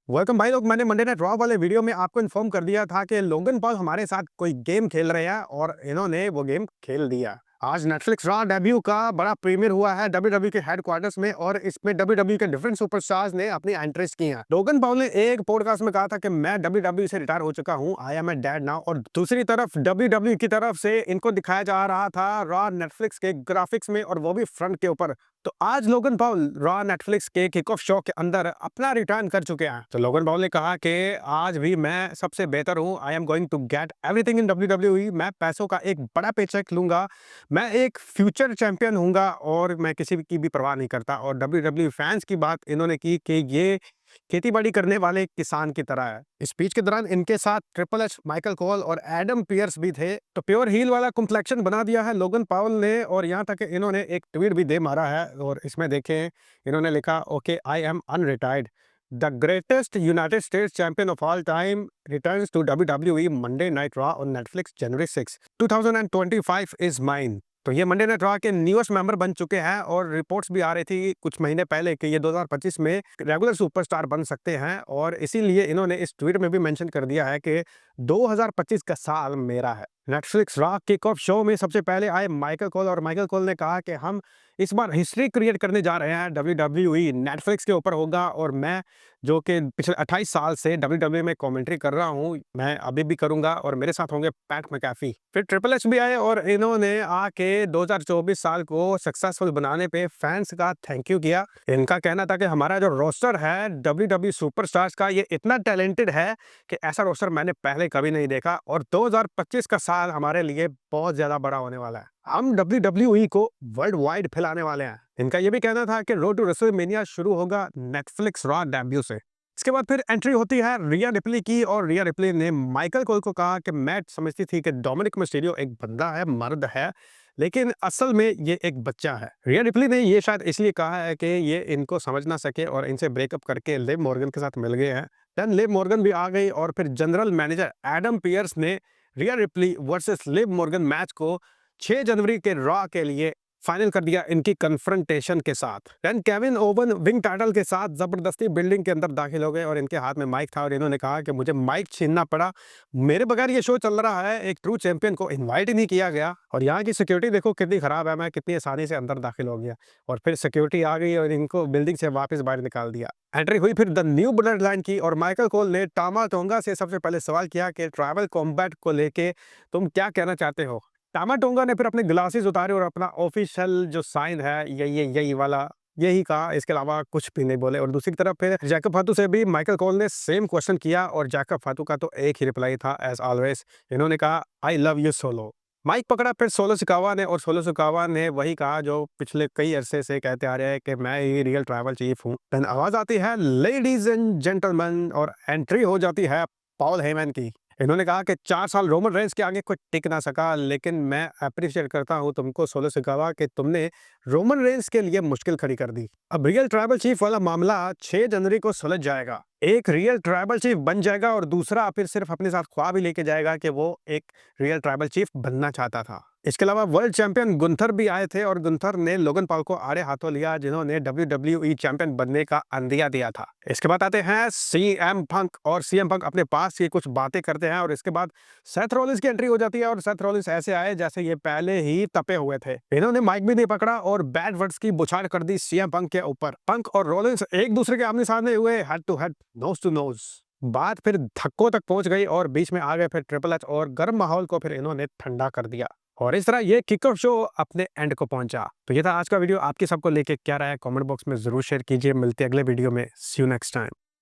Welcome भाई लोग। मैंने मंडे नाइट रॉ वाले वीडियो में आपको इन्फॉर्म कर दिया था कि लोगन पॉल हमारे साथ कोई गेम खेल रहे हैं और इन्होंने वो गेम खेल दिया। आज नेटफ्लिक्स रॉ डेब्यू का बड़ा प्रीमियर हुआ है डब्ल्यूडब्ल्यू के हेडक्वार्टर्स में और इसमें डब्ल्यूडब्ल्यू के डिफरेंट सुपरस्टार्स ने अपनी एंट्रीज की हैं। लोगन पॉल ने एक पॉडकास्ट में कहा था कि मैं डब्ल्यूडब्ल्यू से रिटायर हो चुका हूं, I am a dad now. और दूसरी तरफ डब्ल्यूडब्ल्यू की तरफ से इनको दिखाया जा रहा था रॉ नेटफ्लिक्स के ग्राफिक्स में और वो भी फ्रंट के ऊपर। तो आज लोगन पॉल रॉ नेटफ्लिक्स के किक ऑफ शो के अंदर अपना रिटर्न कर चुके हैं। तो लोगन पॉल ने कहा कि आज भी मैं सबसे बेहतर हूं, I am going to get everything in WWE. मैं पैसों का एक बड़ा पेचेक लूंगा, मैं एक फ्यूचर चैंपियन हूंगा और मैं किसी की भी परवाह नहीं करता। और डब्ल्यूडब्ल्यू फैंस की बात इन्होंने की कि ये खेती-बाड़ी करने वाले किसान की तरह है। स्पीच के दौरान इनके साथ ट्रिपल एच, माइकल कोल और एडम पियर्स भी थे। तो प्योर हील वाला कॉम्प्लेक्शन बना दिया है लोगन पॉल ने। और यहाँ तक कि इन्होंने एक ट्वीट भी दे मारा है और इसमें देखें इन्होंने लिखा, okay I am unretired, the greatest United States champion of all time returns to WWE Monday night Raw on Netflix January 6, 2025 is mine. तो ये मंडे नाइट रॉ के न्यूएस्ट मेंबर बन चुके हैं और रिपोर्ट्स भी आ रही थी कुछ महीने पहले कि ये 2025 में रेगुलर सुपरस्टार बन सकते हैं। और इसीलिए इन्होंने इस ट्वीट में भी मेंशन कर दिया है कि 2025 का साल मेरा है। Netflix raw kick off show में सबसे पहले आए माइकल कोल और माइकल कोल ने कहा कि हम इस बार हिस्ट्री क्रिएट करने जा रहे हैं, डब्ल्यूडब्ल्यूई नेटफ्लिक्स के ऊपर होगा और मैं जो कि पिछले 28 साल से डब्ल्यूडब्ल्यूई में कमेंट्री कर रहा हूं, मैं अभी भी करूंगा और मेरे साथ होंगे पैट मैकाफी। फिर ट्रिपल एच भी आए और इन्होंने आके 2024 साल को सक्सेसफुल बनाने पे फैंस का थैंक यू किया। इनका कहना था कि हमारा जो रोस्टर है डब्ल्यूडब्ल्यू सुपरस्टार्स का, ये इतना टैलेंटेड है कि ऐसा रोस्टर मैंने पहले कभी नहीं देखा और 2025 का साल हमारे लिए बहुत ज्यादा बड़ा होने वाला है। हम डब्ल्यूडब्ल्यूई को वर्ल्ड वाइड फैलाने वाले हैं। इनका यह भी कहना था कि रोड टू रेसलमेनिया शुरू होगा नेटफ्लिक्स रॉ डेब्यू से। इसके बाद फिर एंट्री होती है रिया रिप्ली की और रिया रिप्ली ने माइकल कोल को कहा कि मैं समझती थी कि डोमिनिक मिस्टीरियो एक बंदा है, मर्द है, लेकिन असल में ये एक बच्चा है। रिया रिप्ली ने ये शायद इसलिए कहा है कि ये इनको समझ ना सके और इनसे ब्रेकअप करके लिव मॉर्गन के साथ मिल गए हैं। देन लिव मॉर्गन भी आ गई और फिर जनरल मैनेजर एडम पियर्स ने रिया replay versus Liv Morgan match को 6 जनवरी के रॉ के लिए फाइनल कर दिया इनकी कन्फ्रंटेशन के साथ। Then Kevin Owen wing title के साथ जबरदस्ती बिल्डिंग के अंदर दाखिल हो गए और इनके हाथ में माइक था और इन्होंने कहा कि मुझे माइक छीनना पड़ा, मेरे बगैर ये शो चल रहा है, एक ट्रू चैंपियन को इनवाइट ही नहीं किया गया। और यहाँ की सिक्योरिटी देखो कितनी खराब है, मैं कितनी आसानी से अंदर दाखिल हो गया और फिर सिक्योरिटी आ गई और इनको बिल्डिंग से वापस बाहर निकाल दिया। एंट्री हुई फिर द न्यू ब्लड लाइन की और माइकल कोल ने टामा टोंगा से सबसे पहले सवाल किया कि ट्राइबल कॉम्बैट को लेके तुम क्या कहना चाहते हो। टामा टोंगा ने फिर अपने ग्लासेस उतारे और अपना ऑफिशियल जो साइन है यही वाला यही कहा, इसके अलावा कुछ भी नहीं बोले। और दूसरी तरफ फिर जैकब फातू से भी माइकल कोल ने सेम क्वेश्चन किया और जैकब फातू का तो एक ही रिप्लाई था एज ऑलवेज, इन्होंने कहा I love you Solo. Mike पकड़ा फिर सोलो सिकावा ने और सोलो सिकावा ने वही कहा जो पिछले कई अरसे से कहते आ रहे हैं कि मैं ही रियल ट्राइबल चीफ हूँ। देन आवाज आती है लेडीज एंड जेंटलमैन और एंट्री हो जाती है पॉल हेमन की। इन्होंने कहा कि 4 साल रोमन रेंस के आगे कोई टिक ना सका, लेकिन मैं अप्रिशिएट करता हूं तुमको सोलो सिकावा कि तुमने रोमन रेंस के लिए मुश्किल खड़ी कर दी। अब रियल ट्राइबल चीफ वाला मामला 6 जनवरी को सुलझ जाएगा। एक रियल ट्राइबल चीफ बन जाएगा और दूसरा फिर सिर्फ अपने साथ ख्वाब ही लेके जाएगा कि वो एक रियल ट्राइबल चीफ बनना चाहता था। इसके अलावा वर्ल्ड चैंपियन गुंथर भी आए थे और गुंथर ने लोगन पॉल को आड़े हाथों लिया, जिन्होंने डब्ल्यूडब्ल्यूई चैंपियन बनने का अंदिया दिया था। इसके बाद आते हैं सीएम पंक और सीएम पंक अपने पास की कुछ बातें करते हैं और इसके बाद सेथ रॉलिंस की एंट्री हो जाती है और सेथ रॉलिंस ऐसे आए जैसे ये पहले ही तपे हुए थे। इन्होंने माइक भी नहीं पकड़ा और बैड वर्ड्स की बुछाड़ कर दी सीएम पंक के ऊपर। पंक और रॉलिंस एक दूसरे के आमने सामने हुए, head to head, nose to nose. बात फिर धक्कों तक पहुंच गई और बीच में आ गए फिर ट्रिपल एच और गर्म माहौल को फिर इन्होंने ठंडा कर दिया और इस तरह ये किक ऑफ शो अपने एंड को पहुंचा। तो ये था आज का वीडियो। आपकी सबको लेके क्या राय है कमेंट बॉक्स में जरूर शेयर कीजिए। मिलते हैं अगले वीडियो में। सी यू नेक्स्ट टाइम।